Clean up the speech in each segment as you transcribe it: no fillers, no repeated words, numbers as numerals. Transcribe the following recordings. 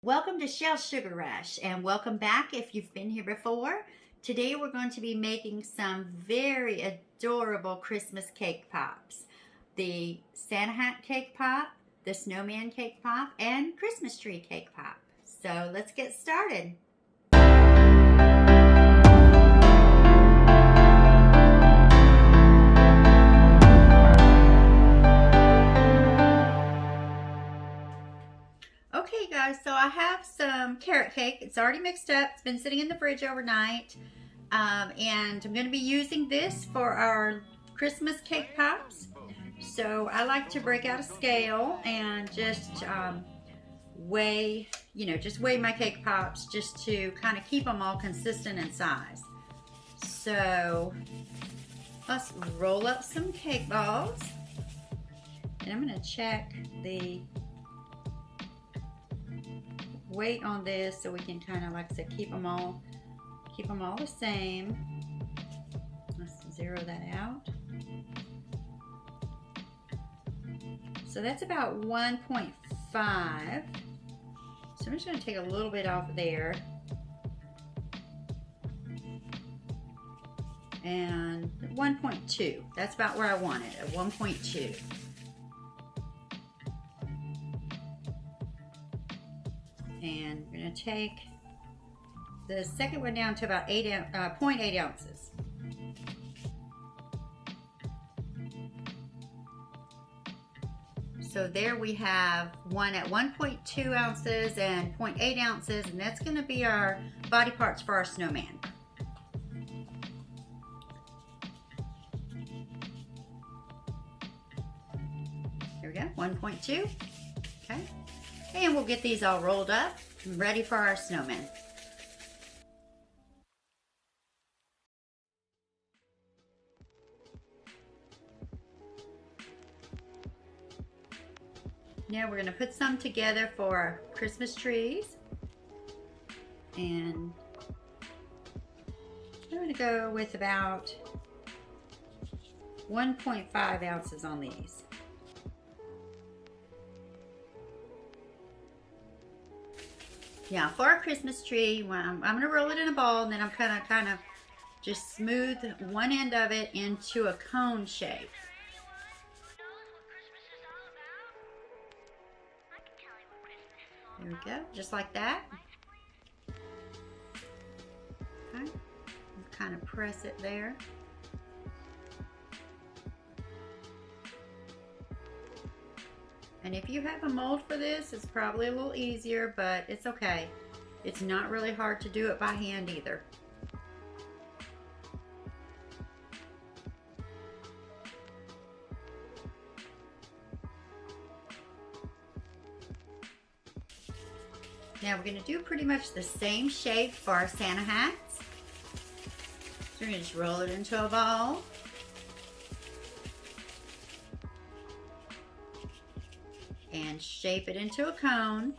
Welcome to Shell Sugar Rush, and welcome back if you've been here before. Today we're going to be making some very adorable Christmas cake pops. The Santa Hat cake pop, the Snowman cake pop, and Christmas tree cake pop. So let's get started. Okay guys, so I have some carrot cake. It's already mixed up. It's been sitting in the fridge overnight. And I'm going to be using this for our Christmas cake pops. So I like to break out a scale and just weigh my cake pops just to kind of keep them all consistent in size. So let's roll up some cake balls. And I'm going to check the weight on this so we can kind of, like I said, keep them all the same. Let's zero that out. So that's about 1.5. So I'm just going to take a little bit off there. And 1.2. That's about where I want it, at 1.2. And we're going to take the second one down to about 0.8 ounces. So there we have one at 1.2 ounces and 0.8 ounces, and that's going to be our body parts for our snowman. Here we go, 1.2. Okay. And we'll get these all rolled up and ready for our snowman. Now we're going to put some together for our Christmas trees. And I'm going to go with about 1.5 ounces on these. Yeah, for our Christmas tree, I'm going to roll it in a ball, and then I'm kind of just smooth one end of it into a cone shape. There we go, just like that. Okay, kind of press it there. And if you have a mold for this, it's probably a little easier, but it's okay. It's not really hard to do it by hand either. Now we're going to do pretty much the same shape for our Santa hats. So we're going to just roll it into a ball. And shape it into a cone.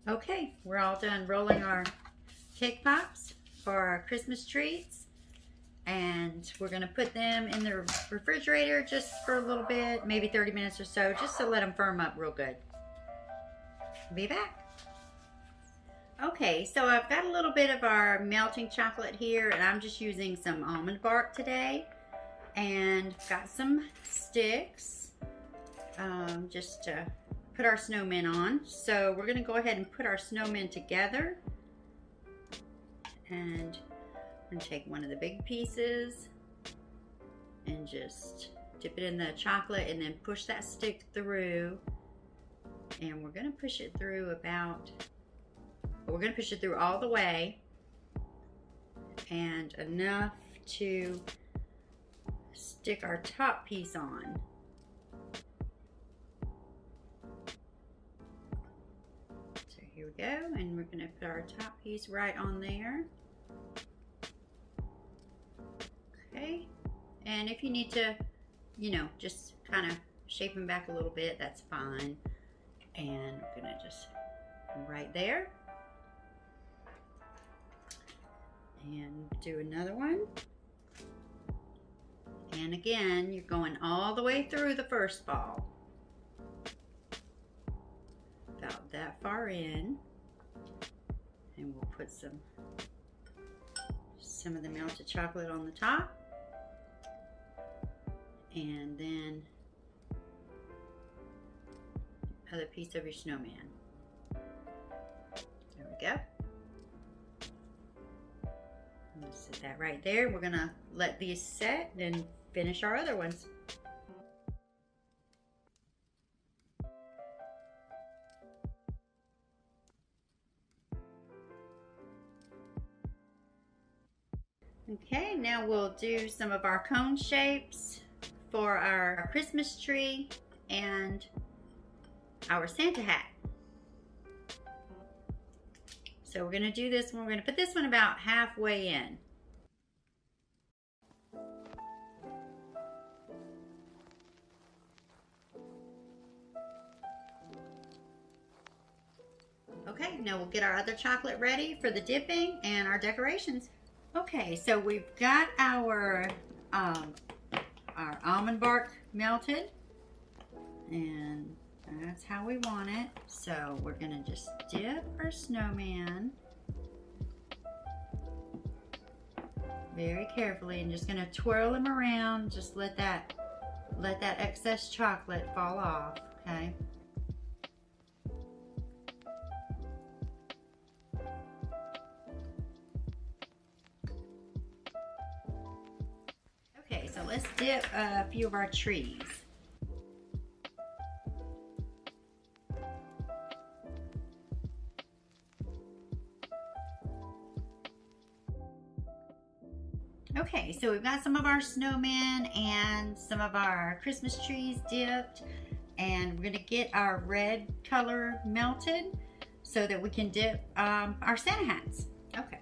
Okay, we're all done rolling our cake pops for our Christmas treats. And we're going to put them in the refrigerator just for a little bit, maybe 30 minutes or so, just to let them firm up real good. Be back. Okay, so I've got a little bit of our melting chocolate here, and I'm just using some almond bark today. And got some sticks just to put our snowmen on. So we're going to go ahead and put our snowmen together. And I'm going to take one of the big pieces and just dip it in the chocolate and then push that stick through. And we're going to push it through we're going to push it through all the way, and enough to stick our top piece on. So here we go, and we're going to put our top piece right on there. Okay, and if you need to, just kind of shape them back a little bit, that's fine. And we're going to just right there. And do another one. And again, you're going all the way through the first ball. About that far in. And we'll put some of the melted chocolate on the top. And then other piece of your snowman. There we go. Let's set that right there. We're gonna let these set and finish our other ones. Okay, now we'll do some of our cone shapes for our Christmas tree and our Santa hat. So we're going to do this one. We're going to put this one about halfway in. Okay, now we'll get our other chocolate ready for the dipping and our decorations. Okay, so we've got our almond bark melted, and that's how we want it. So we're gonna just dip our snowman very carefully and just gonna twirl him around. Just let that excess chocolate fall off, okay? Okay, so let's dip a few of our trees. Okay, so we've got some of our snowmen and some of our Christmas trees dipped, and we're gonna get our red color melted so that we can dip our Santa hats. Okay.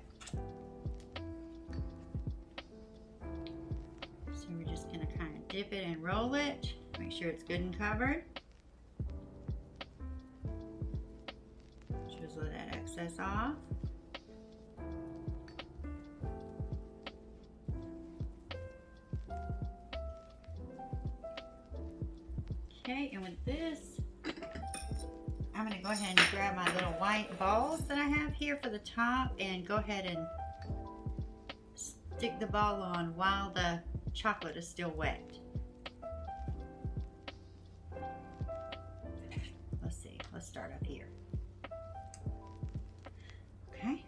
So we're just gonna kind of dip it and roll it, make sure it's good and covered. Just let that excess off. Okay, and with this, I'm going to go ahead and grab my little white balls that I have here for the top and go ahead and stick the ball on while the chocolate is still wet. Let's see, let's start up here. Okay.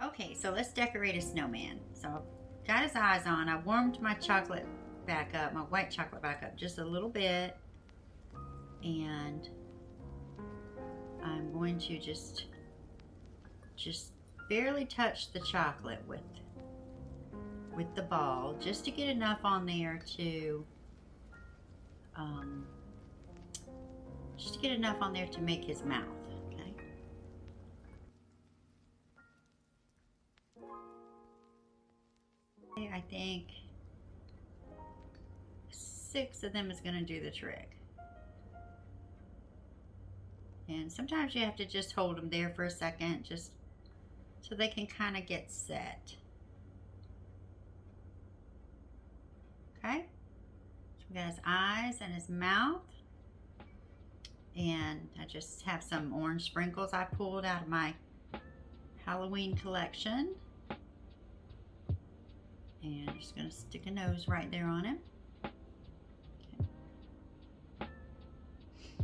Okay, so let's decorate a snowman. So I've got his eyes on. I warmed my chocolate back up, my white chocolate back up just a little bit. And I'm going to just barely touch the chocolate with the ball, just to get enough on there to make his mouth. I think 6 of them is going to do the trick. And sometimes you have to just hold them there for a second, just so they can kind of get set. Okay, so we got his eyes and his mouth. And I just have some orange sprinkles I pulled out of my Halloween collection. And I'm just going to stick a nose right there on him. Okay.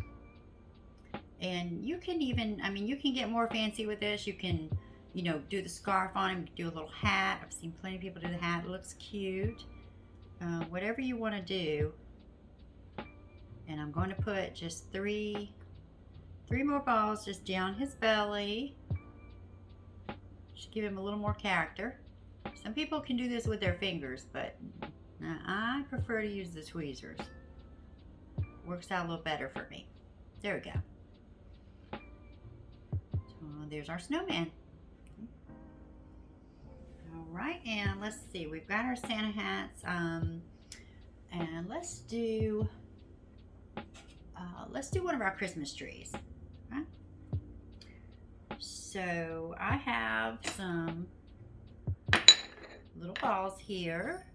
And you can even, I mean, you can get more fancy with this. You can, you know, do the scarf on him, do a little hat. I've seen plenty of people do the hat. It looks cute. Whatever you want to do. And I'm going to put just three more balls just down his belly. Just give him a little more character. Some people can do this with their fingers, but I prefer to use the tweezers. Works out a little better for me. There we go. So there's our snowman. All right, and let's see. We've got our Santa hats. And let's do one of our Christmas trees. Okay? So I have some little balls here,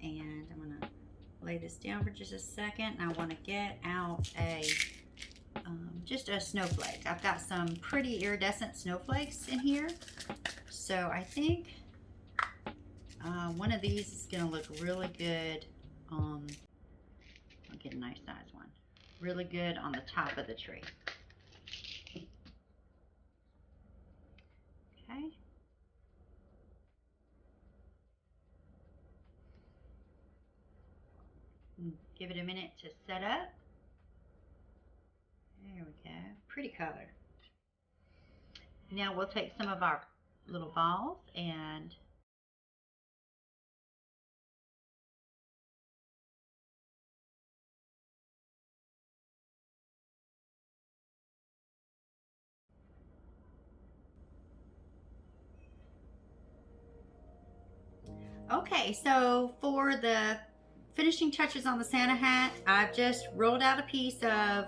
and I'm gonna lay this down for just a second. I want to get out just a snowflake. I've got some pretty iridescent snowflakes in here, so I think one of these is gonna look really good on, I'll get a nice size one, really good on the top of the tree. Okay. Give it a minute to set up. There we go, pretty color. Now we'll take some of our little balls and okay, so for the finishing touches on the Santa hat, I've just rolled out a piece of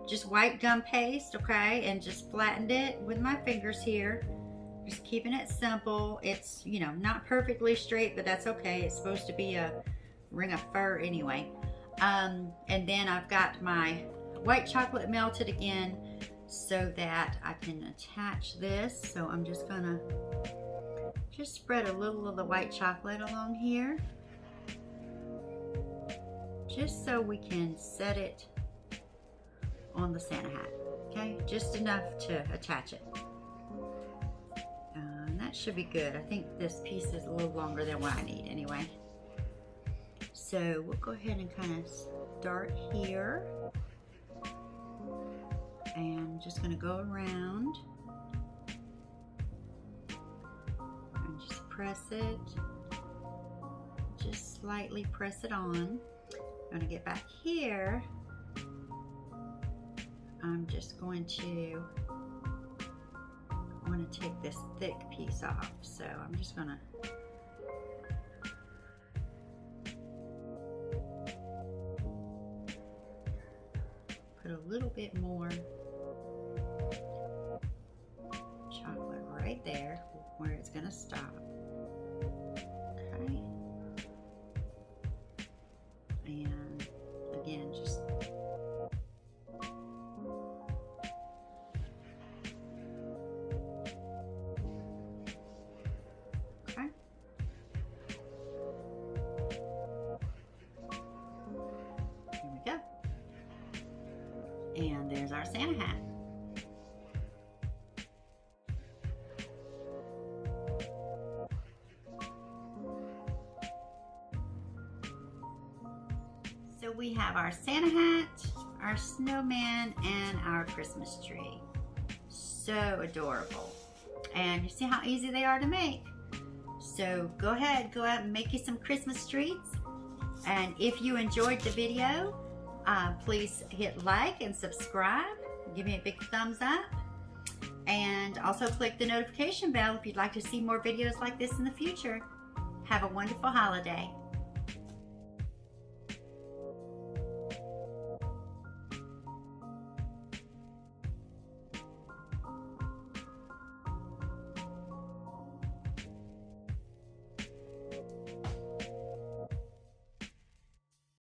just white gum paste, okay, and just flattened it with my fingers here. Just keeping it simple. It's, you know, not perfectly straight, but that's okay. It's supposed to be a ring of fur anyway. And then I've got my white chocolate melted again so that I can attach this. So I'm just gonna just spread a little of the white chocolate along here, just so we can set it on the Santa hat, okay? Just enough to attach it. And that should be good. I think this piece is a little longer than what I need anyway. So we'll go ahead and kind of start here. And I'm just gonna go around and just press it. Just slightly press it on. I'm gonna get back here. I'm just going to take this thick piece off. So I'm just gonna put a little bit more chocolate right there where it's gonna stop. Okay. And again, just okay. Here we go. And there's our Santa hat. So we have our Santa hat, our snowman, and our Christmas tree. So adorable. And you see how easy they are to make. So go ahead, go out and make you some Christmas treats. And if you enjoyed the video, please hit like and subscribe. Give me a big thumbs up. And also click the notification bell if you'd like to see more videos like this in the future. Have a wonderful holiday.